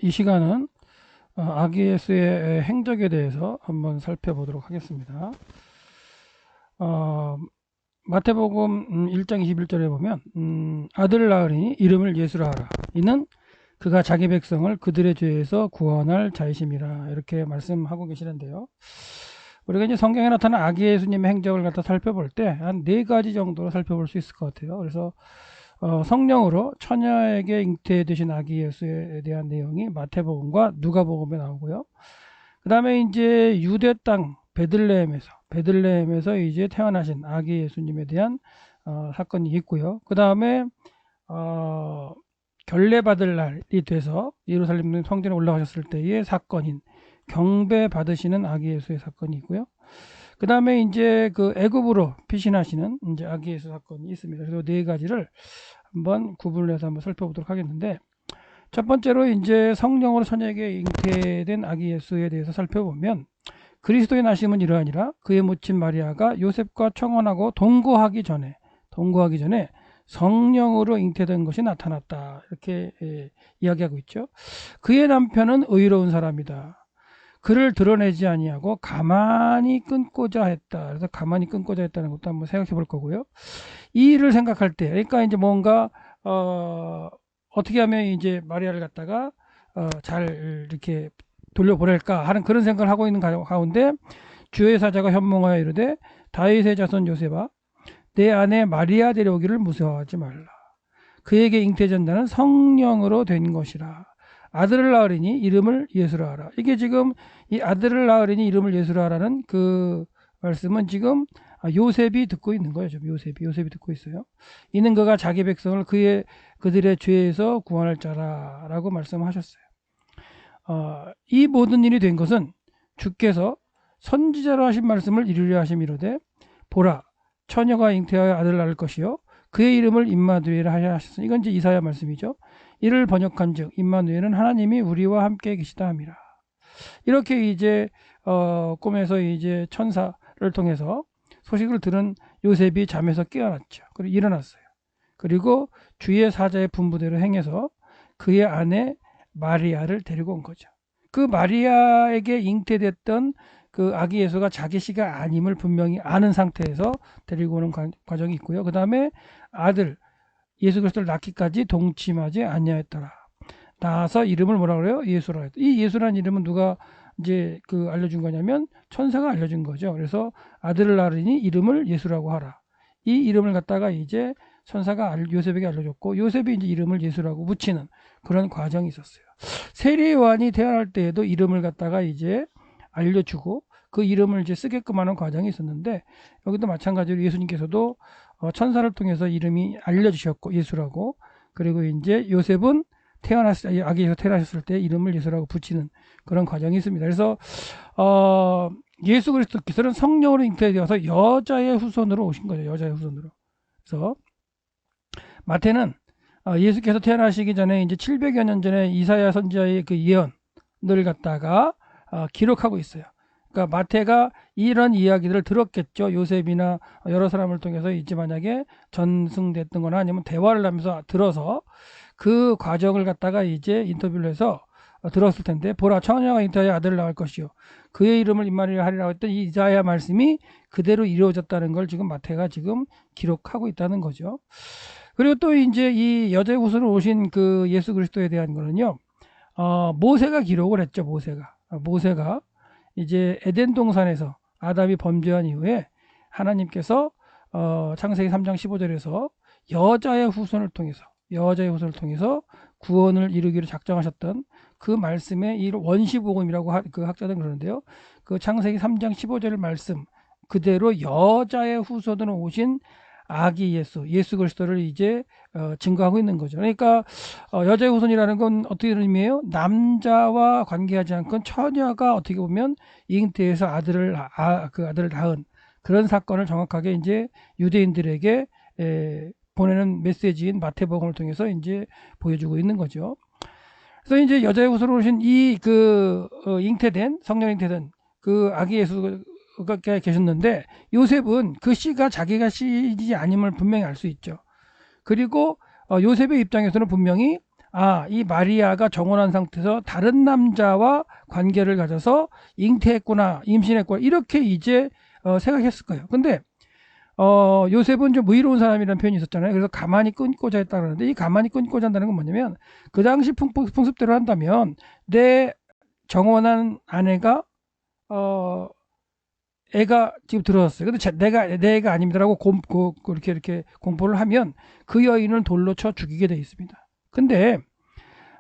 이 시간은 아기 예수의 행적에 대해서 한번 살펴보도록 하겠습니다. 어, 마태복음 1장 21절에 보면 아들을 낳으리니 이름을 예수라 하라. 이는 그가 자기 백성을 그들의 죄에서 구원할 자이심이라, 이렇게 말씀하고 계시는데요. 우리가 이제 성경에 나타난 아기 예수님의 행적을 갖다 살펴볼 때 한 네 가지 정도로 살펴볼 수 있을 것 같아요. 그래서 성령으로 처녀에게 잉태되신 아기 예수에 대한 내용이 마태복음과 누가복음에 나오고요. 그 다음에 이제 유대 땅 베들레헴에서 이제 태어나신 아기 예수님에 대한 사건이 있고요. 그 다음에 결례 받을 날이 돼서 예루살렘 성전에 올라가셨을 때의 사건인 경배 받으시는 아기 예수의 사건이 있고요. 그 다음에 이제 그 애굽으로 피신하시는 이제 아기 예수 사건이 있습니다. 그래서 네 가지를 한번 구분을 해서 한번 살펴보도록 하겠는데, 첫 번째로 이제 성령으로 처녀에게 잉태된 아기 예수에 대해서 살펴보면, 그리스도의 나심은 이러하니라 그의 모친 마리아가 요셉과 청혼하고 동거하기 전에 성령으로 잉태된 것이 나타났다, 이렇게 이야기하고 있죠. 그의 남편은 의로운 사람이다. 그를 드러내지 아니하고 가만히 끊고자 했다. 그래서 가만히 끊고자 했다는 것도 한번 생각해 볼 거고요. 이 일을 생각할 때, 그러니까 이제 뭔가 어떻게 하면 이제 마리아를 갖다가 잘 이렇게 돌려보낼까 하는 그런 생각을 하고 있는 가운데, 주의 사자가 현몽하여 이르되 다윗의 자손 요셉아, 내 아내 마리아 데려오기를 무서워하지 말라. 그에게 잉태전자는 성령으로 된 것이라. 아들을 낳으리니 이름을 예수라 하라. 이게 지금 이 아들을 낳으리니 이름을 예수라 하라는 그 말씀은 지금 요셉이 듣고 있는 거예요. 지금 요셉이 듣고 있어요. 이는 그가 자기 백성을 그들의 죄에서 구원할 자라라고 말씀하셨어요. 이 모든 일이 된 것은 주께서 선지자로 하신 말씀을 이루려 하심이로되, 보라, 처녀가 잉태하여 아들을 낳을 것이요 그의 이름을 임마누엘 하야 하셨으니, 이건 이제 이사야 말씀이죠. 이를 번역한즉 임마누엘은 하나님이 우리와 함께 계시다 함이라. 이렇게 이제 꿈에서 이제 천사를 통해서 소식을 들은 요셉이 잠에서 깨어났죠. 그리고 일어났어요. 그리고 주의 사자의 분부대로 행해서 그의 아내 마리아를 데리고 온 거죠. 그 마리아에게 잉태됐던 그 아기 예수가 자기 씨가 아님을 분명히 아는 상태에서 데리고 오는 과정이 있고요. 그 다음에 아들 예수 그리스도를 낳기까지 동침하지 아니하였더라. 낳아서 이름을 뭐라 그래요? 예수라 했다. 이 예수라는 이름은 누가 이제 그 알려준 거냐면 천사가 알려준 거죠. 그래서 아들을 낳으니 이름을 예수라고 하라. 이 이름을 갖다가 이제 천사가 요셉에게 알려줬고, 요셉이 이제 이름을 예수라고 붙이는 그런 과정이 있었어요. 세례 요한이 태어날 때에도 이름을 갖다가 이제 알려주고 그 이름을 이제 쓰게끔 하는 과정이 있었는데, 여기도 마찬가지로 예수님께서도 천사를 통해서 이름이 알려주셨고 예수라고, 그리고 이제 요셉은 아기 예수 태어나셨을 때 이름을 예수라고 붙이는 그런 과정이 있습니다. 그래서 예수 그리스도께서는 성령으로 잉태되어서 여자의 후손으로 오신 거죠. 여자의 후손으로. 그래서 마태는 예수께서 태어나시기 전에 이제 700여 년 전에 이사야 선지자의 그 예언을 갖다가 기록하고 있어요. 그러니까 마태가 이런 이야기들을 들었겠죠. 요셉이나 여러 사람을 통해서 이제 만약에 전승됐던 거나 아니면 대화를 하면서 들어서 그 과정을 갖다가 이제 인터뷰를 해서 들었을 텐데, 보라, 처녀가 잉태하여 아들을 낳을 것이요 그의 이름을 임마누엘 하리라고 했던 이 이사야 말씀이 그대로 이루어졌다는 걸 지금 마태가 지금 기록하고 있다는 거죠. 그리고 또 이제 이 여자의 후손으로 오신 그 예수 그리스도에 대한 거는요, 모세가 기록을 했죠. 모세가 이제 에덴 동산에서 아담이 범죄한 이후에 하나님께서 창세기 3장 15절에서 여자의 후손을 통해서 구원을 이루기로 작정하셨던 그 말씀의 이 원시복음이라고 그 학자들은 그러는데요. 그 창세기 3장 15절 말씀 그대로 여자의 후손으로 오신 아기 예수 그리스도를 이제 증거하고 있는 거죠. 그러니까 여자의 후손이라는 건 어떻게 의미해요? 남자와 관계하지 않고 처녀가 어떻게 보면 잉태해서 그 아들을 낳은 그런 사건을 정확하게 이제 유대인들에게 보내는 메시지인 마태복음을 통해서 이제 보여주고 있는 거죠. 그래서 이제 여자의 후손으로 오신 이 그 성령 잉태된 그 아기 예수가 계셨는데, 요셉은 그 씨가 자기가 씨이지 아님을 분명히 알 수 있죠. 그리고 요셉의 입장에서는 분명히 이 마리아가 정혼한 상태에서 다른 남자와 관계를 가져서 잉태했구나, 임신했구나, 이렇게 이제 생각했을 거예요. 근데 요셉은 좀 의로운 사람이라는 표현이 있었잖아요. 그래서 가만히 끊고자 했다 그러는데, 이 가만히 끊고자 한다는 건 뭐냐면, 그 당시 풍습대로 한다면 내 정혼한 아내가 애가 지금 들어왔어요. 근데 내 애가 아닙니다라고 이렇게 공포를 하면 그 여인을 돌로 쳐 죽이게 돼 있습니다. 근데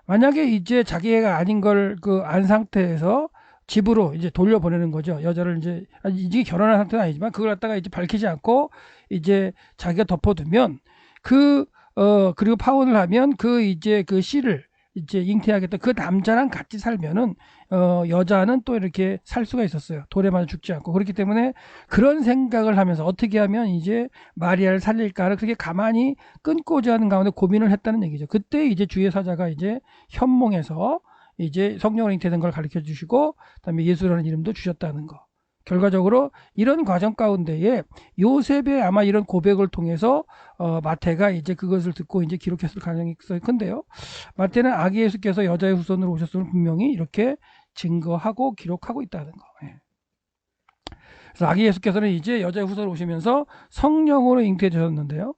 만약에 이제 자기 애가 아닌 걸 안 상태에서 집으로 이제 돌려보내는 거죠. 여자를 이제 결혼한 상태는 아니지만 그걸 갖다가 이제 밝히지 않고 이제 자기가 덮어두면 그리고 파혼을 하면 이제 그 씨를 이제 잉태하겠다. 그 남자랑 같이 살면은 여자는 또 이렇게 살 수가 있었어요. 돌에 맞아 죽지 않고. 그렇기 때문에 그런 생각을 하면서 어떻게 하면 이제 마리아를 살릴까를 그렇게 가만히 끊고자 하는 가운데 고민을 했다는 얘기죠. 그때 이제 주의 사자가 이제 현몽에서 이제 성령을 잉태된 걸 가르쳐 주시고, 그다음에 예수라는 이름도 주셨다는 거. 결과적으로 이런 과정 가운데에 요셉의 아마 이런 고백을 통해서 마태가 이제 그것을 듣고 이제 기록했을 가능성이 큰데요. 마태는 아기 예수께서 여자의 후손으로 오셨음을 분명히 이렇게 증거하고 기록하고 있다는 거. 예. 그래서 아기 예수께서는 이제 여자의 후손으로 오시면서 성령으로 잉태되셨는데요.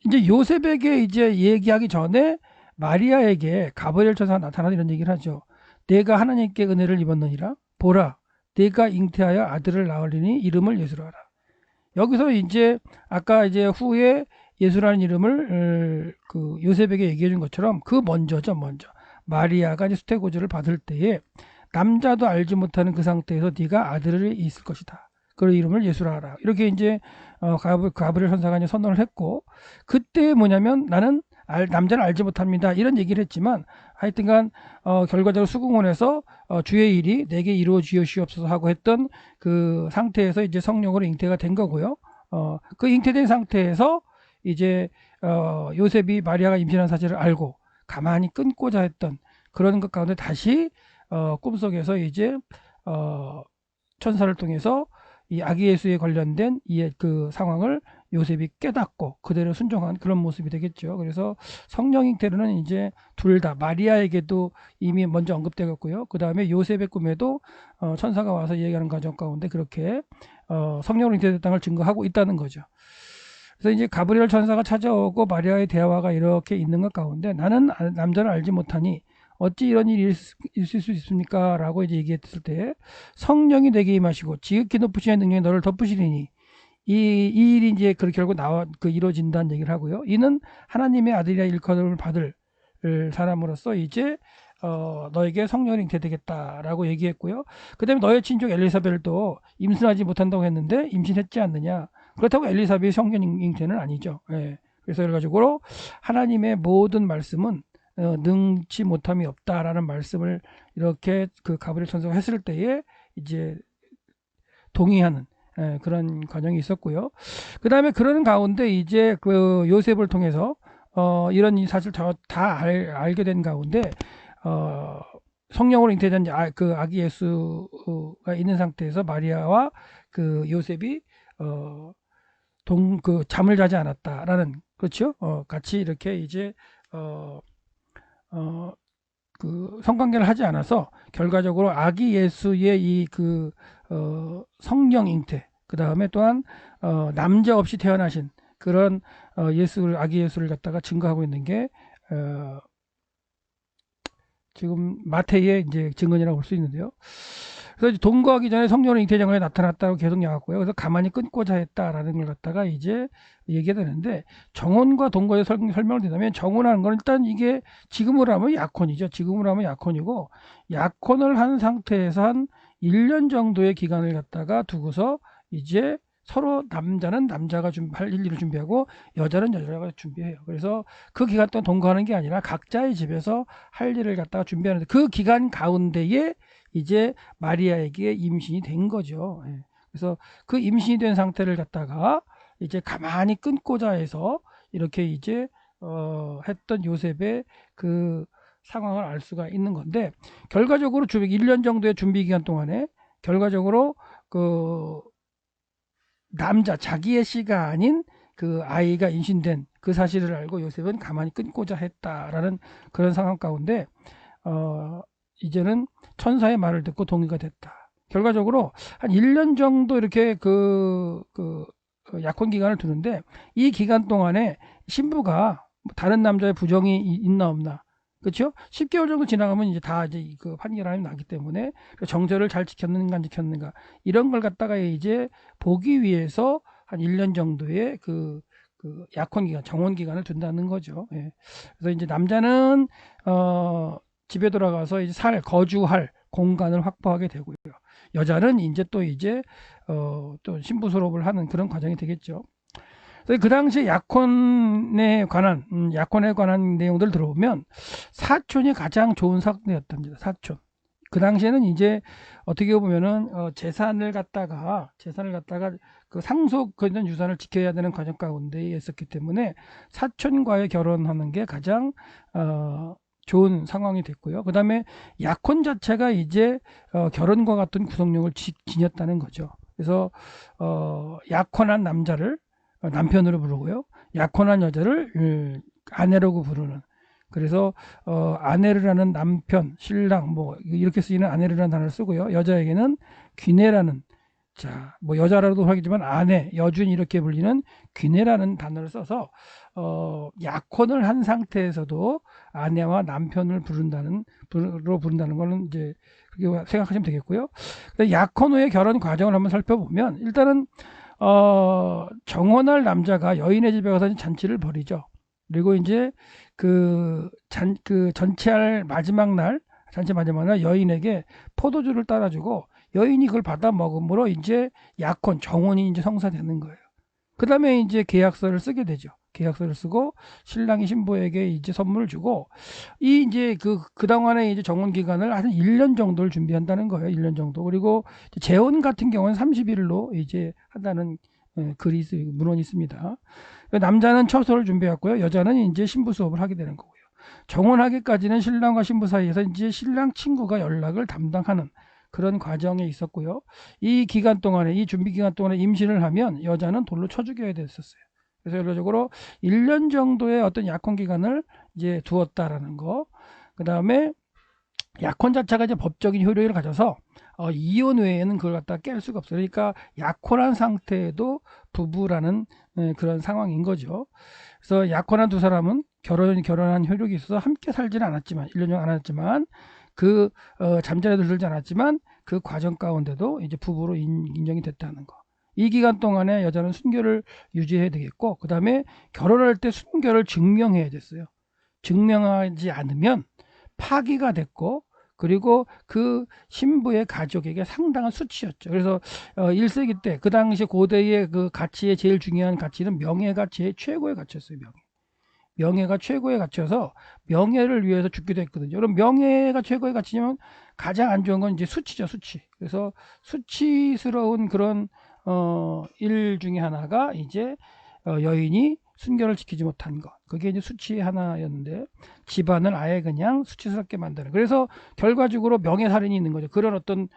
이제 요셉에게 이제 얘기하기 전에 마리아에게 가브리엘 천사가 나타나서 이런 얘기를 하죠. 내가 하나님께 은혜를 입었느니라. 보라, 내가 잉태하여 아들을 낳으리니 이름을 예수라 하라. 여기서 이제 아까 이제 후에 예수라는 이름을 요셉에게 얘기해 준 것처럼 먼저 마리아가 이제 수태고지를 받을 때에 남자도 알지 못하는 그 상태에서 네가 아들이 있을 것이다. 그 이름을 예수라 하라. 이렇게 이제 가브리엘 천사가 이제 선언을 했고, 그때 뭐냐면 나는 남자를 알지 못합니다, 이런 얘기를 했지만, 하여튼간 결과적으로 수궁원에서 주의 일이 내게 이루어지옵소서 하고 했던 그 상태에서 이제 성령으로 잉태가 된 거고요. 그 잉태된 상태에서 이제 요셉이 마리아가 임신한 사실을 알고 가만히 끊고자 했던 그런 것 가운데 다시 꿈속에서 이제 천사를 통해서 이 아기 예수에 관련된 그 상황을 요셉이 깨닫고 그대로 순종한 그런 모습이 되겠죠. 그래서 성령 잉태로는 이제 둘 다 마리아에게도 이미 먼저 언급되었고요. 그 다음에 요셉의 꿈에도 천사가 와서 얘기하는 과정 가운데 그렇게 성령으로 잉태됐다는 걸 증거하고 있다는 거죠. 그래서 이제 가브리엘 천사가 찾아오고 마리아의 대화가 이렇게 있는 것 가운데 나는 남자를 알지 못하니 어찌 이런 일이 있을 수 있습니까? 라고 이제 얘기했을 때 성령이 내게 임하시고 지극히 높으신 능력이 너를 덮으시리니 이 일이 이제 결국 이루어진다는 얘기를 하고요. 이는 하나님의 아들이라 일컬음을 받을 사람으로서 이제 너에게 성령이 잉태되겠다라고 얘기했고요. 그 다음에 너의 친족 엘리사벳도 임신하지 못한다고 했는데 임신했지 않느냐. 그렇다고 엘리사벳이 성령 잉태는 아니죠. 예. 그래서 그래가지고 하나님의 모든 말씀은 능치 못함이 없다라는 말씀을 이렇게 그 가브리엘 천사가 했을 때에 이제 동의하는 그런 과정이 있었고요. 그 다음에 그런 가운데 이제 그 요셉을 통해서 이런 사실 다 알게 된 가운데 성령으로 잉태된 그 아기 예수가 있는 상태에서 마리아와 그 요셉이 잠을 자지 않았다라는, 그렇죠? 같이 이렇게 이제 그 성관계를 하지 않아서 결과적으로 아기 예수의 이 성령 잉태, 그 다음에 또한 남자 없이 태어나신 그런 아기 예수를 갖다가 증거하고 있는 게 지금 마태의 이제 증언이라고 볼 수 있는데요. 그래서 동거하기 전에 성령의 잉태장에 나타났다고 계속 나왔고요. 그래서 가만히 끊고자 했다라는 걸 갖다가 이제 얘기가 되는데, 정혼과 동거의 설명을 드리자면 정혼하는 건 일단 이게 지금으로 하면 약혼이죠. 지금으로 하면 약혼이고, 약혼을 한 상태에서 한 1년 정도의 기간을 갖다가 두고서 이제 서로 남자는 남자가 할 일을 준비하고 여자는 여자가 준비해요. 그래서 그 기간 동안 동거하는 게 아니라 각자의 집에서 할 일을 갖다가 준비하는데, 그 기간 가운데에 이제 마리아에게 임신이 된 거죠. 예. 그래서 그 임신이 된 상태를 갖다가 이제 가만히 끊고자 해서 이렇게 이제 했던 요셉의 그 상황을 알 수가 있는 건데, 결과적으로 1년 정도의 준비 기간 동안에 결과적으로 그 자기의 씨가 아닌 그 아이가 임신된 그 사실을 알고 요셉은 가만히 끊고자 했다라는 그런 상황 가운데 어, 이제는 천사의 말을 듣고 동의가 됐다. 결과적으로 한 1년 정도 이렇게 약혼 기간을 두는데 이 기간 동안에 신부가 다른 남자의 부정이 있나 없나, 그렇죠? 10개월 정도 지나가면 이제 다 이제 그 판결이 나기 때문에 정절을 잘 지켰는가 안 지켰는가 이런 걸 갖다가 이제 보기 위해서 한 1년 정도의 약혼 기간, 정혼 기간을 둔다는 거죠. 예. 그래서 이제 남자는 집에 돌아가서 이제 거주할 공간을 확보하게 되고요. 여자는 이제 또 신부 수록을 하는 그런 과정이 되겠죠. 그 당시에 약혼에 관한 내용들을 들어보면 사촌이 가장 좋은 상대였답니다. 사촌. 그 당시에는 이제 어떻게 보면은 재산을 갖다가 그 상속된 유산을 지켜야 되는 과정 가운데 있었기 때문에 사촌과의 결혼하는 게 가장 좋은 상황이 됐고요. 그 다음에 약혼 자체가 이제 결혼과 같은 구성력을 지녔다는 거죠. 그래서 약혼한 남자를 남편으로 부르고요. 약혼한 여자를 아내라고 부르는. 그래서 아내르라는 남편, 신랑 뭐 이렇게 쓰이는 아내르라는 단어를 쓰고요. 여자에게는 귀내라는, 자, 뭐 여자라도 하겠지만 아내, 여준 이렇게 불리는 귀내라는 단어를 써서 약혼을 한 상태에서도 아내와 남편을 부른다는 거는 이제 그렇게 생각하시면 되겠고요. 약혼 후의 결혼 과정을 한번 살펴보면 일단은 정혼할 남자가 여인의 집에 가서 잔치를 벌이죠. 그리고 이제 전체할 마지막 날, 잔치 마지막 날 여인에게 포도주를 따라주고 여인이 그걸 받아 먹음으로 이제 정혼이 이제 성사되는 거예요. 그 다음에 이제 계약서를 쓰게 되죠. 계약서를 쓰고 신랑이 신부에게 이제 선물을 주고 이제 그동안에 이제 정혼 기간을 한 1년 정도를 준비한다는 거예요. 1년 정도. 그리고 재혼 같은 경우는 30일로 이제 한다는 문헌이 있습니다. 남자는 처소를 준비했고요. 여자는 이제 신부 수업을 하게 되는 거고요. 정혼하기까지는 신랑과 신부 사이에서 이제 신랑 친구가 연락을 담당하는 그런 과정에 있었고요. 이 준비 기간 동안에 임신을 하면 여자는 돌로 쳐 죽여야 됐었어요. 그래서 결론적으로 1년 정도의 어떤 약혼 기간을 이제 두었다라는 거. 그 다음에 약혼 자체가 이제 법적인 효력을 가져서 이혼 외에는 그걸 갖다 깰 수가 없어요. 그러니까 약혼한 상태에도 부부라는 그런 상황인 거죠. 그래서 약혼한 두 사람은 결혼한 효력이 있어서 함께 살지는 않았지만 1년 정도 안 했지만 잠자리도 들지 않았지만 그 과정 가운데도 이제 부부로 인정이 됐다는 거. 이 기간 동안에 여자는 순결을 유지해야 되겠고, 그 다음에 결혼할 때 순결을 증명해야 됐어요. 증명하지 않으면 파기가 됐고, 그리고 그 신부의 가족에게 상당한 수치였죠. 그래서 1세기 때 그 당시 고대의 그 가치의 제일 중요한 가치는 명예가 최고의 가치였어요. 명예가 최고의 가치여서 명예를 위해서 죽기도 했거든요. 그럼 명예가 최고의 가치냐면 가장 안 좋은 건 이제 수치죠, 수치. 그래서 수치스러운 그런 일 중에 하나가 이제 여인이 순결을 지키지 못한 것. 그게 이제 수치의 하나였는데 집안을 아예 그냥 수치스럽게 만드는. 그래서 결과적으로 명예살인이 있는 거죠. 그런 어떤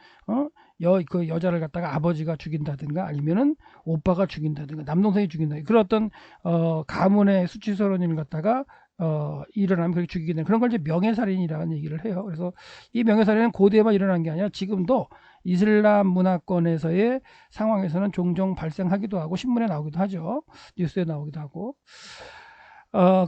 그 여자를 갖다가 아버지가 죽인다든가 아니면은 오빠가 죽인다든가 남동생이 죽인다든가 그런 어떤 가문의 수치스러운 일을 갖다가 일어나면 그렇게 죽이게 되는 그런 걸 이제 명예살인이라는 얘기를 해요. 그래서 이 명예살인은 고대에만 일어난 게 아니라 지금도 이슬람 문화권에서의 상황에서는 종종 발생하기도 하고 신문에 나오기도 하죠. 뉴스에 나오기도 하고.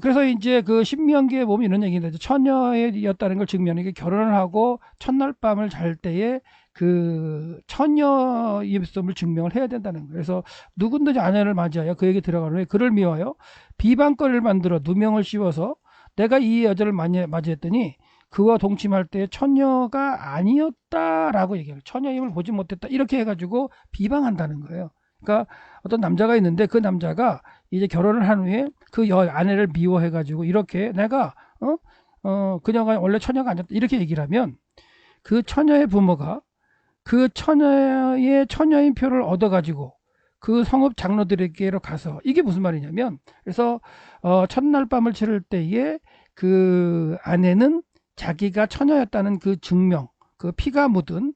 그래서 이제 그 신명기에 보면 이런 얘기가 있죠. 처녀였다는 걸 증명하는 게 결혼을 하고 첫날 밤을 잘 때에 그 처녀임을 증명을 해야 된다는 거예요. 그래서 누군지 아내를 맞이하여 그에게 들어가는 후에 그를 미워하여 비방거리를 만들어 누명을 씌워서 내가 이 여자를 맞이했더니 그와 동침할 때 처녀가 아니었다라고 얘기해요. 처녀임을 보지 못했다 이렇게 해가지고 비방한다는 거예요. 그러니까 어떤 남자가 있는데 그 남자가 이제 결혼을 한 후에 그 아내를 미워해가지고 이렇게 내가 그녀가 원래 처녀가 아니었다 이렇게 얘기를 하면 그 처녀의 부모가 그 처녀의 처녀인 표를 얻어가지고 그 성읍 장로들에게로 가서 이게 무슨 말이냐면 그래서 첫날 밤을 치를 때에 그 아내는 자기가 처녀였다는 그 증명, 그 피가 묻은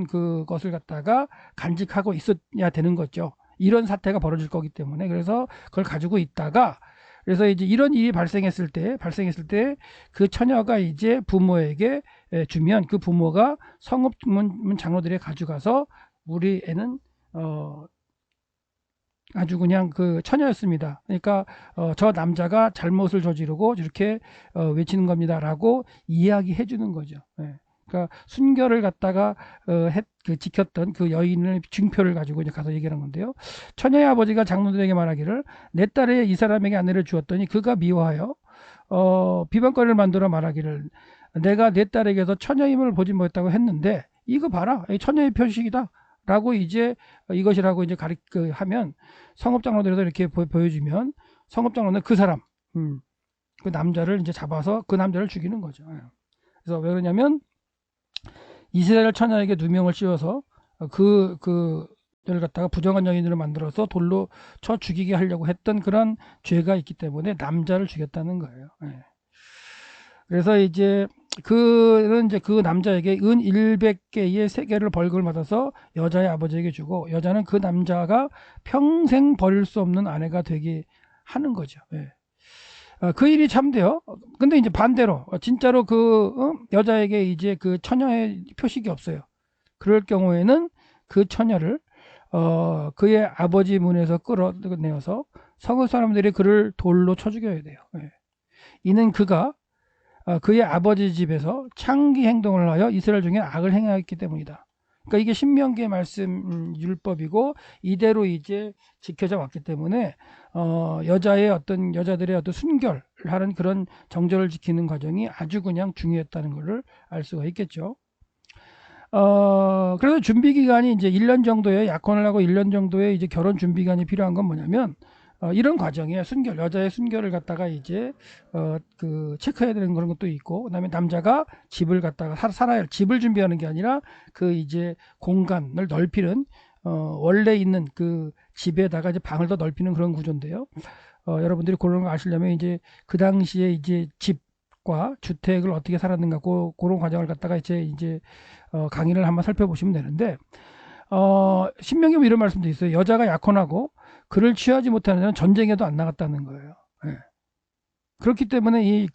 그것을 갖다가 간직하고 있어야 되는 거죠. 이런 사태가 벌어질 거기 때문에, 그래서 그걸 가지고 있다가, 그래서 이제 이런 일이 발생했을 때 그 처녀가 이제 부모에게 주면 그 부모가 성읍문 장로들에 가져가서 우리 애는 아주 그냥 그 처녀였습니다. 그러니까 저 남자가 잘못을 저지르고 이렇게 외치는 겁니다라고 이야기해 주는 거죠. 예. 그러니까 순결을 갖다가 지켰던 그 여인의 증표를 가지고 이제 가서 얘기하는 건데요. 처녀의 아버지가 장로들에게 말하기를 내 딸의 이 사람에게 아내를 주었더니 그가 미워하여 비방거리를 만들어 말하기를 내가 내 딸에게서 처녀임을 보지 못했다고 했는데 이거 봐라, 처녀의 표식이다 라고 이제 이것이라고 이제 하면 성읍장로들에서 이렇게 보여주면 성읍장로는 그 사람 그 남자를 이제 잡아서 그 남자를 죽이는 거죠. 그래서 왜 그러냐면 이스라엘 처녀에게 누명을 씌워서 그를 갖다가 부정한 여인으로 만들어서 돌로 쳐 죽이게 하려고 했던 그런 죄가 있기 때문에 남자를 죽였다는 거예요. 그래서 이제 그는 이제 그 남자에게 은 100개의 세계를 벌금을 받아서 여자의 아버지에게 주고 여자는 그 남자가 평생 버릴 수 없는 아내가 되게 하는 거죠. 그 일이 참돼요. 근데 이제 반대로 진짜로 여자에게 이제 그 처녀의 표식이 없어요. 그럴 경우에는 그 처녀를 그의 아버지 문에서 끌어내어서 성읍 사람들이 그를 돌로 쳐 죽여야 돼요. 이는 그가 그의 아버지 집에서 창기 행동을 하여 이스라엘 중에 악을 행하였기 때문이다. 그러니까 이게 신명기의 말씀 율법이고 이대로 이제 지켜져 왔기 때문에 여자들의 어떤 순결하는 그런 정절을 지키는 과정이 아주 그냥 중요했다는 것을 알 수가 있겠죠. 그래서 준비 기간이 이제 1년 정도의 약혼을 하고 1년 정도의 이제 결혼 준비 기간이 필요한 건 뭐냐면 이런 과정에 여자의 순결을 갖다가 이제 체크해야 되는 그런 것도 있고, 그다음에 남자가 집을 갖다가 살아야 할 집을 준비하는 게 아니라 그 이제 공간을 넓히는 원래 있는 그 집에다가 이제 방을 더 넓히는 그런 구조인데요. 여러분들이 그런 거 아시려면 이제 그 당시에 이제 집과 주택을 어떻게 살았는가 그런 과정을 갖다가 이제 강의를 한번 살펴보시면 되는데, 신명기에 이런 말씀도 있어요. 여자가 약혼하고 그를 취하지 못하는 자는 전쟁에도 안 나갔다는 거예요. 그렇기 때문에 이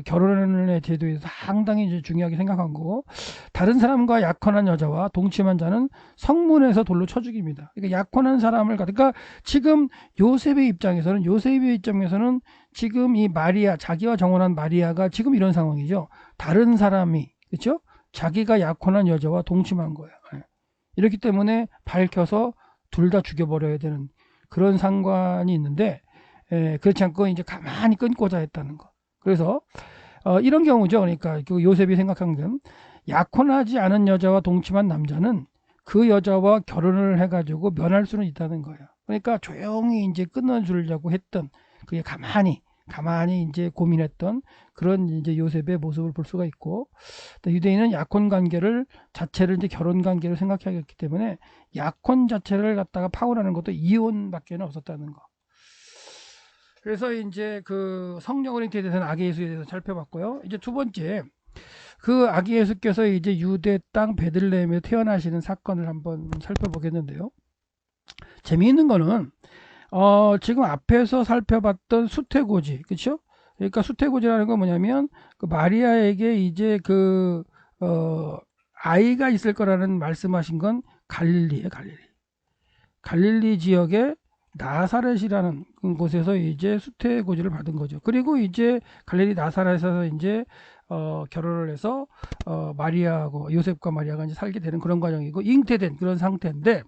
결혼의 제도에서 상당히 이제 중요하게 생각한 거고, 다른 사람과 약혼한 여자와 동침한 자는 성문에서 돌로 쳐 죽입니다. 그러니까 약혼한 사람을 그러니까 지금 요셉의 입장에서는 지금 이 마리아, 자기와 정혼한 마리아가 지금 이런 상황이죠. 다른 사람이, 그렇죠? 자기가 약혼한 여자와 동침한 거예요. 이렇기 때문에 밝혀서 둘 다 죽여버려야 되는 그런 상관이 있는데, 그렇지 않고 이제 가만히 끊고자 했다는 거. 그래서 이런 경우죠. 그러니까 그 요셉이 생각한 건 약혼하지 않은 여자와 동침한 남자는 그 여자와 결혼을 해가지고 면할 수는 있다는 거예요. 그러니까 조용히 이제 끊어주려고 했던, 그게 가만히 이제 고민했던 그런 이제 요셉의 모습을 볼 수가 있고, 유대인은 약혼 관계를 자체를 이제 결혼 관계로 생각하기 때문에 약혼 자체를 갖다가 파혼하는 것도 이혼밖에는 없었다는 거. 그래서 이제 그 성령 어린이에 대해서는 아기 예수에 대해서 살펴봤고요. 이제 두 번째, 그 아기 예수께서 이제 유대 땅 베들레헴에 태어나시는 사건을 한번 살펴보겠는데요. 재미있는 거는 지금 앞에서 살펴봤던 수태고지, 그렇죠? 그러니까 수태고지라는 건 뭐냐면 그 마리아에게 이제 아이가 있을 거라는 말씀하신 건 갈릴리예요, 갈릴리 지역에 나사렛이라는 곳에서 이제 수태고지를 받은 거죠. 그리고 이제 갈릴리 나사렛에서 이제 결혼을 해서 마리아하고 요셉과 마리아가 이제 살게 되는 그런 과정이고 잉태된 그런 상태인데,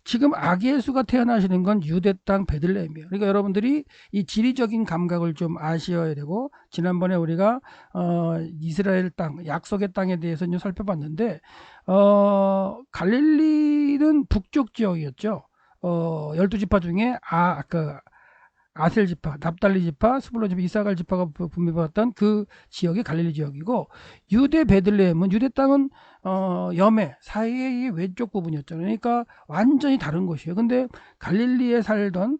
지금 아기 예수가 태어나시는 건 유대 땅 베들레헴이에요. 그러니까 여러분들이 이 지리적인 감각을 좀 아셔야 되고, 지난번에 우리가 이스라엘 땅, 약속의 땅에 대해서 좀 살펴봤는데, 갈릴리는 북쪽 지역이었죠. 12지파 중에 아셀 지파, 납달리 지파, 스불론 지파, 이사갈 지파가 분배받았던 그 지역이 갈릴리 지역이고, 유대 베들레헴은, 유대 땅은 여매 사이의 왼쪽 부분이었죠. 그러니까 완전히 다른 곳이에요. 근데 갈릴리에 살던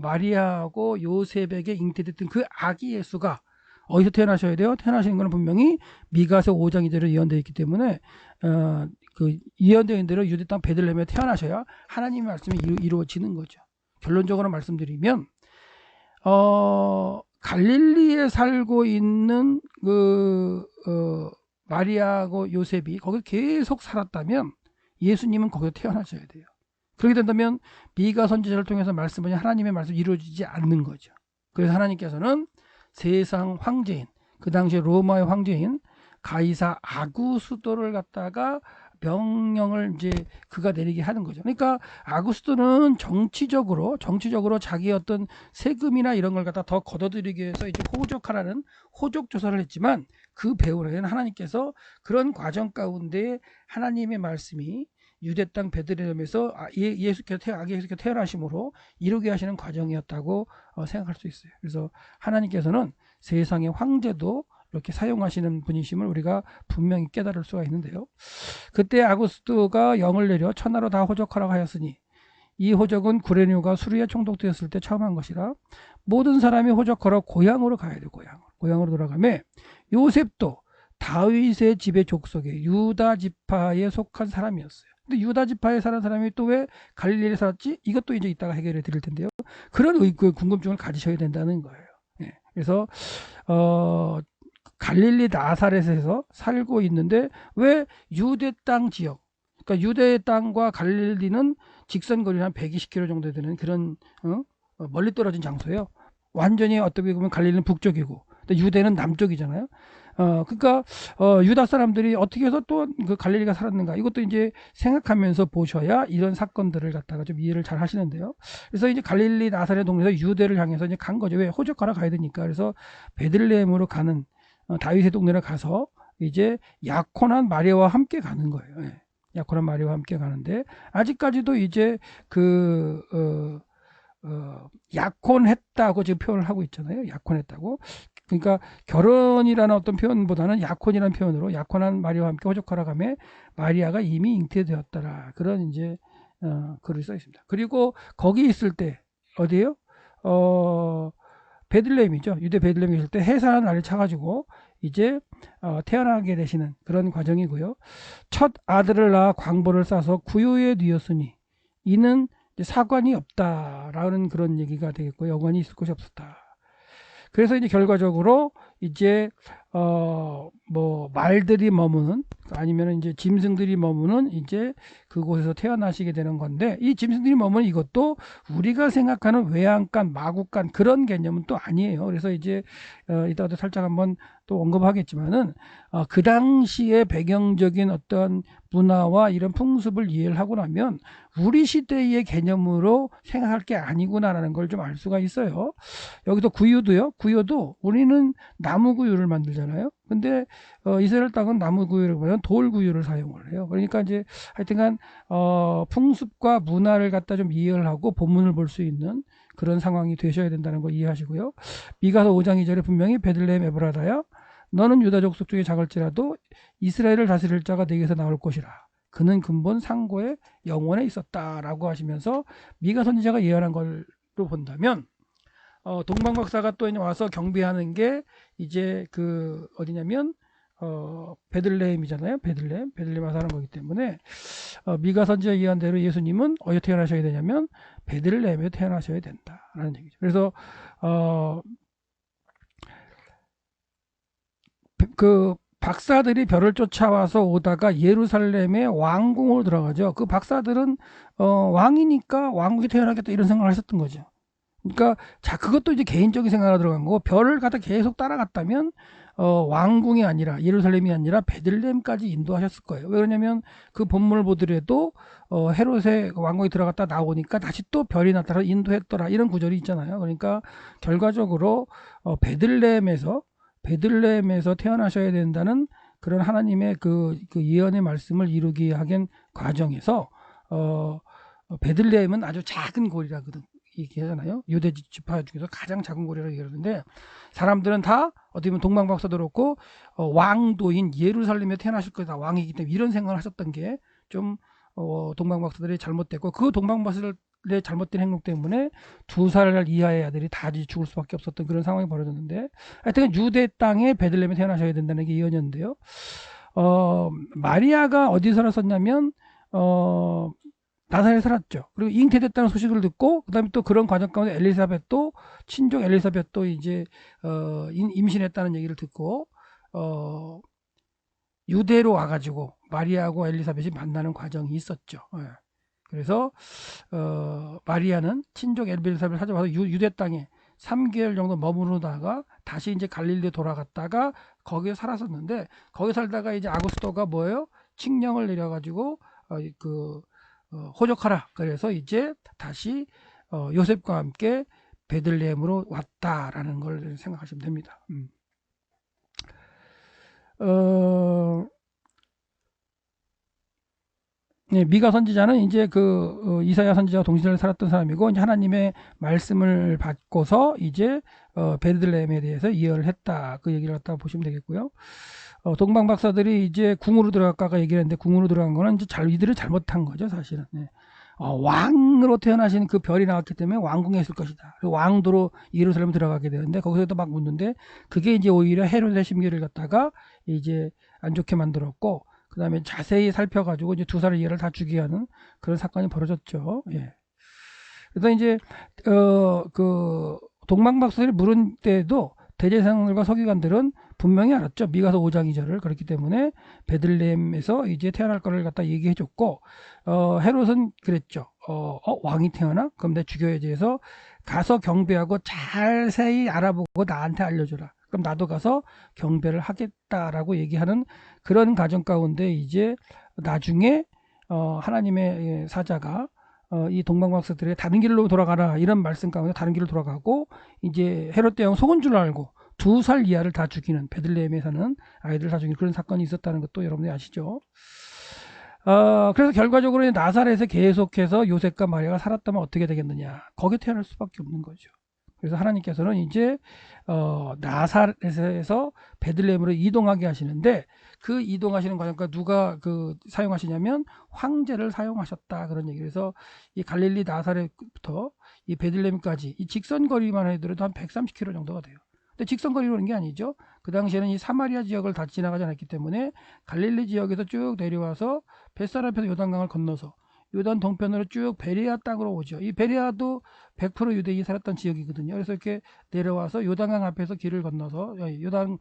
마리아하고 요셉에게 잉태됐던 그 아기 예수가 어디서 태어나셔야 돼요? 태어나시는 것은 분명히 미가서 5장 2절에 예언되어 있기 때문에 그 예언된 대로 유대 땅 베들레헴에 태어나셔야 하나님의 말씀이 이루어지는 거죠. 결론적으로 말씀드리면 갈릴리에 살고 있는 마리아하고 요셉이 거기 계속 살았다면 예수님은 거기서 태어나셔야 돼요. 그렇게 된다면 미가 선지자를 통해서 말씀하신 하나님의 말씀이 이루어지지 않는 거죠. 그래서 하나님께서는 세상 황제인, 그 당시에 로마의 황제인 가이사 아구스도를 갖다가 명령을 이제 그가 내리게 하는 거죠. 그러니까 아구스도는 정치적으로 자기 어떤 세금이나 이런 걸 갖다 더 걷어들이기 위해서 이제 호적하라는 호적 조사를 했지만 그 배후에는 하나님께서 그런 과정 가운데 하나님의 말씀이 유대 땅 베들레헴에서 예수께서 태어나심으로 이루게 하시는 과정이었다고 생각할 수 있어요. 그래서 하나님께서는 세상의 황제도 이렇게 사용하시는 분이심을 우리가 분명히 깨달을 수가 있는데요. 그때 아구스토가 영을 내려 천하로 다 호적하라고 하였으니 이 호적은 구레뉴가 수리에 총독되었을 때 처음 한 것이라 모든 사람이 호적하러 고향으로 가야 돼. 고향으로 돌아가며 요셉도 다윗의 집의 족속에 유다 지파에 속한 사람이었어요. 근데 유다 지파에 사는 사람이 또 왜 갈릴리에 살았지? 이것도 이제 이따가 해결해 드릴 텐데요. 그런 궁금증을 가지셔야 된다는 거예요. 예. 그래서 갈릴리 나사렛에서 살고 있는데 왜 유대 땅 지역, 그러니까 유대 땅과 갈릴리는 직선 거리는 한 120km 정도 되는 그런 멀리 떨어진 장소예요. 완전히 어떻게 보면 갈릴리는 북쪽이고 근데 유대는 남쪽이잖아요. 그러니까 유다 사람들이 어떻게 해서 또 그 갈릴리가 살았는가 이것도 이제 생각하면서 보셔야 이런 사건들을 갖다가 좀 이해를 잘 하시는데요. 그래서 이제 갈릴리 나사렛 동네에서 유대를 향해서 이제 간 거죠. 왜 호적하러 가야 되니까. 그래서 베들레헴으로 가는 다윗의 동네를 가서 이제 약혼한 마리아와 함께 가는 거예요. 예. 약혼한 마리아와 함께 가는데 아직까지도 이제 약혼했다고 지금 표현을 하고 있잖아요. 약혼했다고. 그러니까 결혼이라는 어떤 표현보다는 약혼이라는 표현으로 약혼한 마리아와 함께 호적하러 가며 마리아가 이미 잉태되었더라. 그런 이제 글을 써 있습니다. 그리고 거기 있을 때 어디에요? 베들레헴이죠. 유대 베들레헴에 있을 때 해산한 날을 차가지고 이제 태어나게 되시는 그런 과정이고요. 첫 아들을 낳아 광보를 싸서 구유에 뉘었으니 이는 사관이 없다라는 그런 얘기가 되겠고 영원히 있을 곳이 없었다. 그래서 이제 결과적으로 이제 뭐 말들이 머무는 아니면 이제 짐승들이 머무는 이제 그곳에서 태어나시게 되는 건데 이 짐승들이 머무는 이것도 우리가 생각하는 외양간, 마구간 그런 개념은 또 아니에요. 그래서 이제 이따도 살짝 한번 또 언급하겠지만은 그 당시의 배경적인 어떤 문화와 이런 풍습을 이해를 하고 나면 우리 시대의 개념으로 생각할 게 아니구나라는 걸 좀 알 수가 있어요. 여기서 구유도요. 구유도 우리는 나무 구유를 만들잖아요. 근데 이스라엘 땅은 나무 구유를 보면 돌 구유를 사용을 해요. 그러니까 이제 하여튼간 풍습과 문화를 갖다 좀 이해를 하고 본문을 볼 수 있는 그런 상황이 되셔야 된다는 거 이해하시고요. 미가서 5장 2절에 분명히 베들레헴 에브라다야 너는 유다 족속 중에 작을지라도 이스라엘을 다스릴 자가 내게서 나올 것이라. 그는 근본 상고의 영원에 있었다라고 하시면서 미가 선지자가 예언한 걸로 본다면 동방박사가 또 와서 경배하는 게 이제 그 어디냐면 베들레헴이잖아요. 베들레헴 와서 하는 거기 때문에 미가 선지자 예언한 대로 예수님은 어디에 태어나셔야 되냐면 베들레헴에 태어나셔야 된다라는 얘기죠. 그래서 그 박사들이 별을 쫓아와서 오다가 예루살렘의 왕궁으로 들어가죠. 그 박사들은 왕이니까 왕국에 태어나겠다 이런 생각을 하셨던 거죠. 그러니까 자 그것도 이제 개인적인 생각으로 들어간 거고 별을 갖다 계속 따라갔다면 왕궁이 아니라 예루살렘이 아니라 베들레헴까지 인도하셨을 거예요. 왜 그러냐면 그 본문을 보더라도 헤롯의 왕궁에 들어갔다 나오니까 다시 또 별이 나타나서 인도했더라 이런 구절이 있잖아요. 그러니까 결과적으로 베들레헴에서 태어나셔야 된다는 그런 하나님의 그 예언의 말씀을 이루기 하긴 과정에서 베들레헴은 아주 작은 고리라거든. 얘기하잖아요. 유대 지파 중에서 가장 작은 고리라고 얘기하는데 사람들은 다 어떻게 보면 동방박사도 그렇고 왕도인 예루살렘에 태어나실 거다 왕이기 때문에 이런 생각을 하셨던 게 좀 동방박사들이 잘못됐고 그 동방박사들의 잘못된 행동 때문에 2살 이하의 아들이 다 죽을 수밖에 없었던 그런 상황이 벌어졌는데 하여튼 유대 땅에 베들레헴에 태어나셔야 된다는 게 예언이었는데요. 마리아가 어디 살았었냐면 나사렛에 살았죠. 그리고 잉태됐다는 소식을 듣고 그다음에 또 그런 과정 가운데 엘리사벳도 친족 엘리사벳도 이제 임신했다는 얘기를 듣고 유대로 와가지고 마리아하고 엘리사벳이 만나는 과정이 있었죠. 예. 그래서 마리아는 친족 엘리사벳을 찾아와서 유대 땅에 3개월 정도 머무르다가 다시 이제 갈릴리에 돌아갔다가 거기에 살았었는데 거기 살다가 이제 아구스토가 뭐예요? 칙령을 내려가지고 호적하라. 그래서 이제 다시 요셉과 함께 베들레헴으로 왔다라는 걸 생각하시면 됩니다. 네, 미가 선지자는 이제 이사야 선지자와 동시대를 살았던 사람이고 이제 하나님의 말씀을 받고서 이제 베들레헴에 대해서 예언을 했다 그 얘기를 갖다가 보시면 되겠고요. 동방 박사들이 이제 궁으로 들어갈까 얘기를 했는데 궁으로 들어간 거는 이제 이들을 잘못한 거죠 사실은. 네. 왕으로 태어나신 그 별이 나왔기 때문에 왕궁에 있을 것이다. 그리고 왕도로 예루살렘 들어가게 되는데 거기서도 막 묻는데 그게 이제 오히려 헤롯의 심기를 갖다가 이제 안 좋게 만들었고 그 다음에 자세히 살펴가지고 이제 두 살의 얘를 다 죽이게 하는 그런 사건이 벌어졌죠. 예. 그래서 이제 동방박사들이 물은 때에도 대제사장들과 서기관들은 분명히 알았죠. 미가서 5장 2절을. 그렇기 때문에 베들레헴에서 이제 태어날 거를 갖다 얘기해 줬고 헤롯은 그랬죠. 왕이 태어나? 그럼 내 죽여야지 해서 가서 경배하고 자세히 알아보고 나한테 알려줘라. 그럼 나도 가서 경배를 하겠다라고 얘기하는 그런 가정 가운데 이제 나중에 하나님의 사자가 이 동방박사들의 다른 길로 돌아가라 이런 말씀 가운데 다른 길로 돌아가고 이제 헤롯 대왕 속은 줄 알고 2살 이하를 다 죽이는 베들레헴에 사는 아이들을 다 죽이는 그런 사건이 있었다는 것도 여러분이 아시죠. 그래서 결과적으로 나사렛에 계속해서 요셉과 마리아가 살았다면 어떻게 되겠느냐. 거기에 태어날 수밖에 없는 거죠. 그래서 하나님께서는 이제 나사렛에서 베들레헴으로 이동하게 하시는데 그 이동하시는 과정과 누가 사용하시냐면 황제를 사용하셨다 그런 얘기. 그래서 이 갈릴리 나사렛부터 이 베들레헴까지 이 직선 거리만 해도 한 130km 정도가 돼요. 근데 직선 거리로는 게 아니죠. 그 당시에는 이 사마리아 지역을 다 지나가지 않았기 때문에 갈릴리 지역에서 쭉 내려와서 벳살 앞에서 요단강을 건너서 요단 동편으로 쭉 베레아 땅으로 오죠. 이 베레아도 100% 유대인이 살았던 지역이거든요. 그래서 이렇게 내려와서 요단강 앞에서 길을 건너서 요단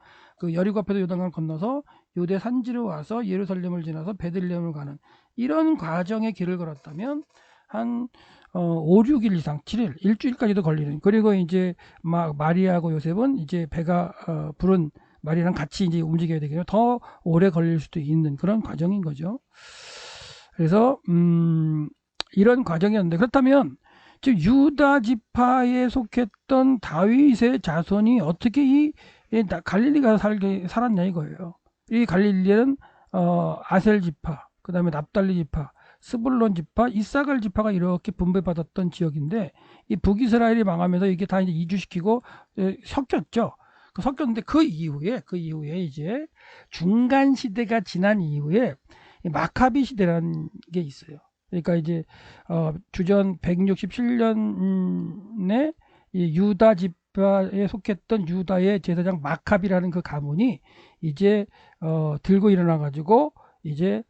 여리고 앞에서 요단강을 건너서 유대 산지로 와서 예루살렘을 지나서 베들레헴을 가는 이런 과정의 길을 걸었다면 한 5, 6일 이상, 7일, 일주일까지도 걸리는. 그리고 이제 마리아하고 요셉은 이제 배가 부른 마리아랑 같이 이제 움직여야 되기 때문에 더 오래 걸릴 수도 있는 그런 과정인 거죠. 그래서 이런 과정이었는데 그렇다면 즉 유다 지파에 속했던 다윗의 자손이 어떻게 이 갈릴리가 살았냐 이거예요. 이 갈릴리는 아셀 지파, 그 다음에 납달리 지파, 스불론 지파, 이사갈 지파가 이렇게 분배받았던 지역인데 이 북이스라엘이 망하면서 이게 다 이제 이주시키고 섞였죠. 섞였는데 그 이후에 이제 중간 시대가 지난 이후에 마카비 시대라는 게 있어요. 그러니까 이제 주전 167년에 유다 지파에 속했던 유다의 제사장 마카비라는 그 가문이 이제 들고 일어나 가지고 이제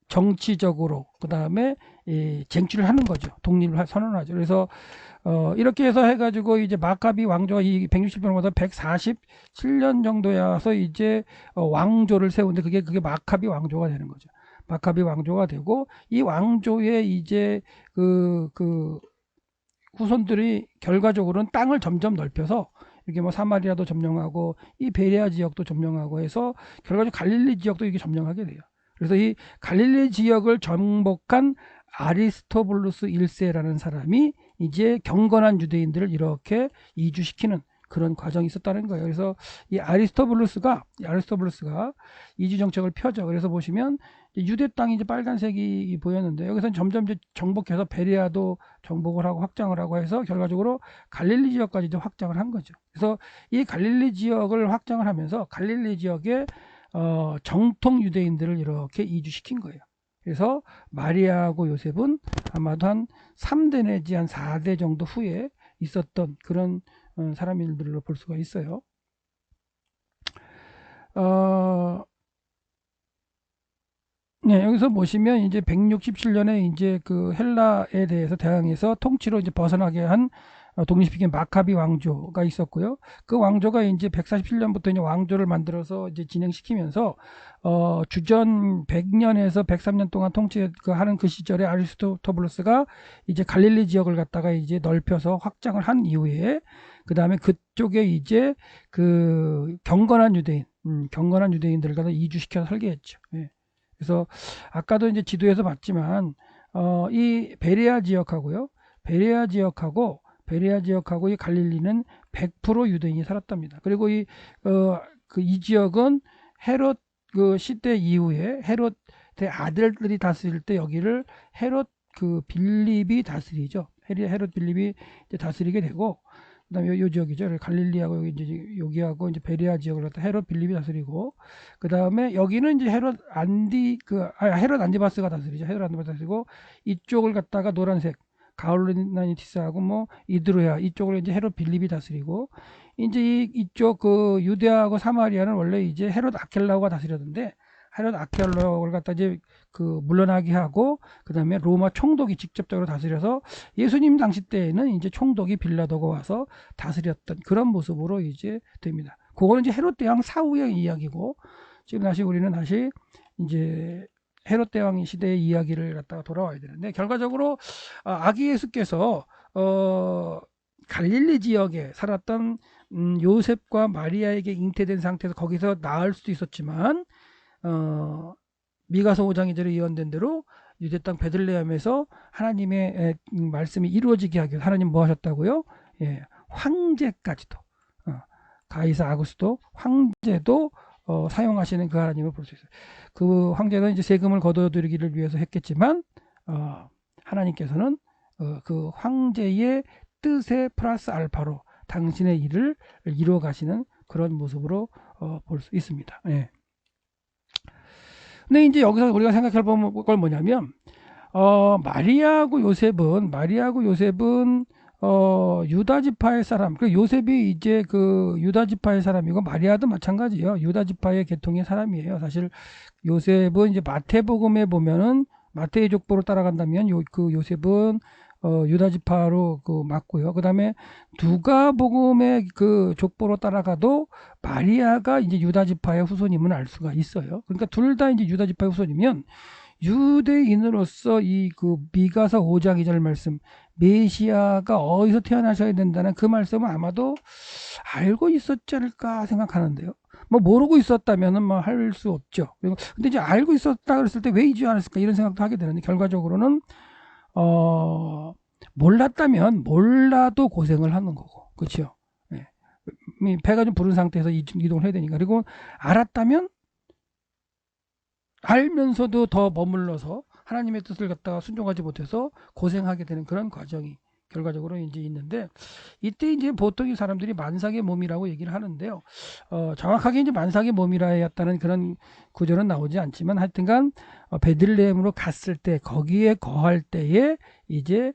정치적으로 그 다음에 쟁취를 하는 거죠. 독립을 선언하죠. 그래서 이렇게 해서 해가지고 이제 마카비 왕조가 이 160년보다 147년 정도에 와서 이제 왕조를 세우는데 그게 마카비 왕조가 되는 거죠. 마카비 왕조가 되고 이 왕조의 이제 그 후손들이 결과적으로는 땅을 점점 넓혀서 이렇게 뭐 사마리아도 점령하고 이 베레아 지역도 점령하고 해서 결과적으로 갈릴리 지역도 이게 점령하게 돼요. 그래서 이 갈릴리 지역을 정복한 아리스토블루스 1세라는 사람이 이제 경건한 유대인들을 이렇게 이주시키는 그런 과정이 있었다는 거예요. 그래서 이 아리스토블루스가 이주 정책을 펴죠. 그래서 보시면 유대 땅이 이제 빨간색이 보였는데 여기서는 점점 이제 정복해서 베레아도 정복을 하고 확장을 하고 해서 결과적으로 갈릴리 지역까지 이제 확장을 한 거죠. 그래서 이 갈릴리 지역을 확장을 하면서 갈릴리 지역에 정통 유대인들을 이렇게 이주시킨 거예요. 그래서 마리아하고 요셉은 아마도 한 3대 내지 한 4대 정도 후에 있었던 그런 사람들로 볼 수가 있어요. 네, 여기서 보시면 이제 167년에 이제 그 헬라에 대해서 대항해서 통치로 이제 벗어나게 한 독립시킨 마카비 왕조가 있었고요. 그 왕조가 이제 147년부터 이제 왕조를 만들어서 이제 진행시키면서 주전 100년에서 103년 동안 통치하는 그 시절에 아리스토블루스가 이제 갈릴리 지역을 갖다가 이제 넓혀서 확장을 한 이후에 그 다음에 그쪽에 이제 그 경건한 유대인들을 갖다 이주시켜서 설계했죠. 예. 그래서 아까도 이제 지도에서 봤지만 이 베레아 지역하고 이 갈릴리는 100% 유대인이 살았답니다. 그리고 이 지역은 헤롯 그 시대 이후에 헤롯의 아들들이 다스릴 때 여기를 헤롯 그 빌립이 다스리죠. 헤롯 빌립이 이제 다스리게 되고 그다음에 요 지역이죠. 갈릴리하고 여기하고 이제 베레아 지역을 갖다 헤롯 빌립이 다스리고 그다음에 여기는 이제 헤롯 안디바스가 다스리죠. 헤롯 안디바스가 다스리고 이쪽을 갖다가 노란색 가울리나니티스하고 뭐 이드로야 이쪽을 이제 헤롯 빌립이 다스리고 이제 이쪽 그 유대하고 사마리아는 원래 이제 헤롯 아켈라오가 다스렸는데 헤롯 아켈라오를 갖다 이제 그 물러나게 하고 그다음에 로마 총독이 직접적으로 다스려서 예수님 당시 때에는 이제 총독이 빌라도가 와서 다스렸던 그런 모습으로 이제 됩니다. 그거는 이제 헤롯 대왕 사후의 이야기고 지금 우리는 다시 이제 헤롯 대왕 시대의 이야기를 갖다가 돌아와야 되는데 결과적으로 아기 예수께서 갈릴리 지역에 살았던 요셉과 마리아에게 잉태된 상태에서 거기서 낳을 수도 있었지만 미가서 5장 2절에 예언된 대로 유대 땅 베들레헴에서 하나님의 말씀이 이루어지게 하기 위해서 하나님 뭐 하셨다고요? 예, 황제까지도 가이사 아구스도 황제도 사용하시는 그 하나님을 볼 수 있어요. 그 황제는 이제 세금을 거둬들이기를 위해서 했겠지만 하나님께서는 그 황제의 뜻에 플러스 알파로 당신의 일을 이루어 가시는 그런 모습으로 볼 수 있습니다. 예. 근데 이제 여기서 우리가 생각해 볼 걸 뭐냐면 마리아하고 요셉은 유다 지파의 사람. 그 요셉이 이제 그 유다 지파의 사람이고 마리아도 마찬가지예요. 유다 지파의 계통의 사람이에요. 사실 요셉은 이제 마태복음에 보면은 마태의 족보로 따라간다면 그 요셉은 유다 지파로 그 맞고요. 그다음에 누가복음의 그 족보로 따라가도 마리아가 이제 유다 지파의 후손임을 알 수가 있어요. 그러니까 둘 다 이제 유다 지파의 후손이면 유대인으로서 이 그 미가서 5장 2절 말씀 메시아가 어디서 태어나셔야 된다는 그 말씀은 아마도 알고 있었지 않을까 생각하는데요. 뭐 모르고 있었다면은 뭐 할 수 없죠. 그리고 근데 이제 알고 있었다 그랬을 때 왜 이주지 않았을까 이런 생각도 하게 되는데 결과적으로는 몰랐다면 몰라도 고생을 하는 거고 그렇죠. 네. 배가 좀 부른 상태에서 이동을 해야 되니까 그리고 알았다면 알면서도 더 머물러서 하나님의 뜻을 갖다가 순종하지 못해서 고생하게 되는 그런 과정이 결과적으로 이제 있는데 이때 이제 보통 이 사람들이 만삭의 몸이라고 얘기를 하는데요. 정확하게 이제 만삭의 몸이라였다는 그런 구절은 나오지 않지만 하여튼간 베들레헴으로 갔을 때 거기에 거할 때에 이제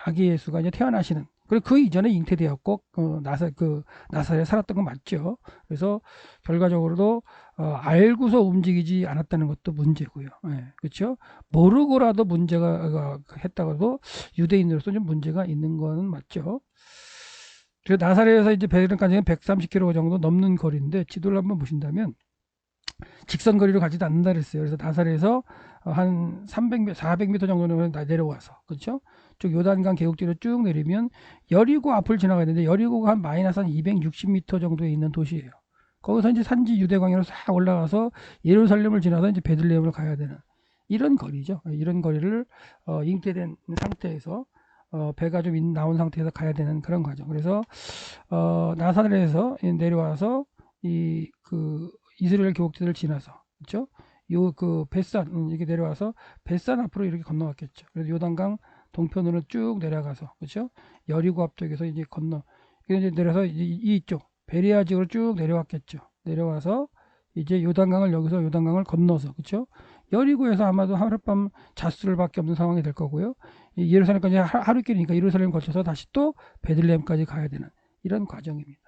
아기 예수가 이제 태어나시는 그리고 그 이전에 잉태되었고 나사렛에 살았던 건 맞죠. 그래서 결과적으로도 알고서 움직이지 않았다는 것도 문제고요. 예, 그렇죠? 모르고라도 문제가 했다고도 유대인으로서 좀 문제가 있는 거는 맞죠. 그래서 나사렛에서 이제 베들레헴까지는 130km 정도 넘는 거리인데 지도를 한번 보신다면 직선 거리로 가지도 않는다 그랬어요. 그래서 나사렛에서 한 300m, 400m 정도는 내려와서 그렇죠? 쭉 요단강 계곡 뒤로 쭉 내리면 여리고 앞을 지나가야 되는데 여리고가 한 마이너스 한 260m 정도에 있는 도시예요. 거기서 이제 산지 유대광야로 싹 올라가서 예루살렘을 지나서 이제 베들레헴을 가야 되는 이런 거리죠. 이런 거리를 잉태된 상태에서 배가 좀 나온 상태에서 가야 되는 그런 과정. 그래서 나사렛에서 내려와서 그 이스라엘 계곡들을 지나서 그렇죠? 요 그 벳산 이렇게 내려와서 벳산 앞으로 이렇게 건너갔겠죠. 그래서 요단강 동편으로 쭉 내려가서 그렇죠? 여리고 앞쪽에서 이제 이제 내려서 이쪽 베리아 지역으로 쭉 내려왔겠죠. 내려와서 이제 여기서 요단강을 건너서 그렇죠? 여리고에서 아마도 하룻밤 잣수를밖에 없는 상황이 될 거고요. 예루살렘까지 하루길이니까 예루살렘 거쳐서 다시 또 베들레헴까지 가야 되는 이런 과정입니다.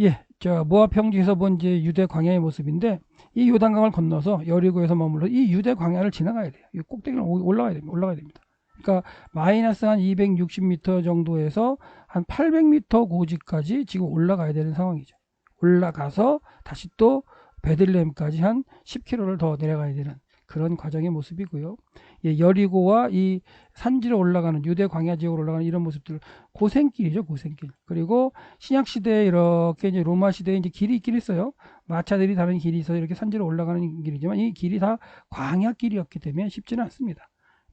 예, 모압 평지에서 본 이제 유대 광야의 모습인데 이 요단강을 건너서 여리고에서 머물러 이 유대 광야를 지나가야 돼요. 이 꼭대기를 올라가야 됩니다. 올라가야 됩니다. 그러니까 마이너스 한 260m 정도에서 한 800m 고지까지 지금 올라가야 되는 상황이죠. 올라가서 다시 또 베들레헴까지 한 10km를 더 내려가야 되는 그런 과정의 모습이고요. 예, 여리고와 이 산지로 올라가는 유대 광야 지역으로 올라가는 이런 모습들 고생길이죠, 고생길. 그리고 신약 시대에 이렇게 이제 로마 시대에 이제 길이 있긴 했어요. 마차들이 다른 길이 있어서 이렇게 산지로 올라가는 길이지만 이 길이 다 광야 길이었기 때문에 쉽지는 않습니다.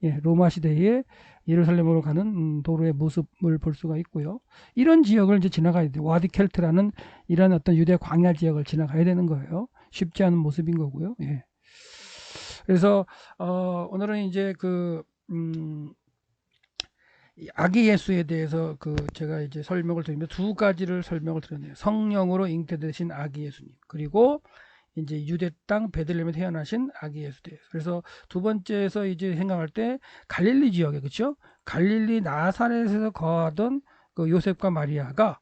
예, 로마 시대에 예루살렘으로 가는 도로의 모습을 볼 수가 있고요. 이런 지역을 이제 지나가야 돼요. 와디 켈트라는 이런 어떤 유대 광야 지역을 지나가야 되는 거예요. 쉽지 않은 모습인 거고요. 예. 그래서 오늘은 이제 아기 예수에 대해서 제가 이제 설명을 드리면 두 가지를 설명을 드렸네요. 성령으로 잉태되신 아기 예수님, 그리고 이제 유대 땅 베들레헴에 태어나신 아기 예수 대해서. 그래서 두 번째에서 이제 생각할 때 갈릴리 지역에, 그렇죠? 갈릴리 나사렛에서 거하던 그 요셉과 마리아가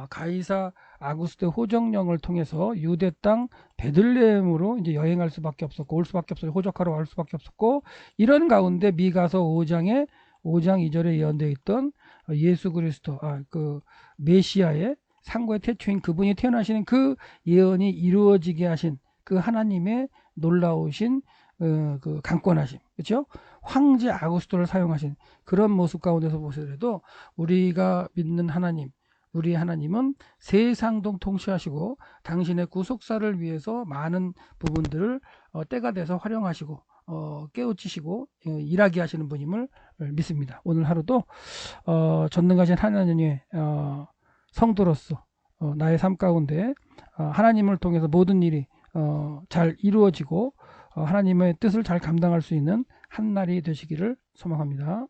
가이사 아구스트 호정령을 통해서 유대 땅 베들레헴으로 이제 여행할 수밖에 없었고, 올 수밖에 없었고, 호적하러 갈 수밖에 없었고, 이런 가운데 미가서 5장 2절에 예언되어 있던 예수 그리스도, 그 메시아의 상고의 태초인 그분이 태어나시는 그 예언이 이루어지게 하신 그 하나님의 놀라우신 그 강권하심, 그렇죠? 황제 아구스토를 사용하신 그런 모습 가운데서 보시더라도 우리가 믿는 하나님, 우리 하나님은 세상도 통치하시고 당신의 구속사를 위해서 많은 부분들을 때가 돼서 활용하시고 깨우치시고 일하게 하시는 분임을 믿습니다. 오늘 하루도 전능하신 하나님의 성도로서 나의 삶 가운데 하나님을 통해서 모든 일이 잘 이루어지고 하나님의 뜻을 잘 감당할 수 있는 한 날이 되시기를 소망합니다.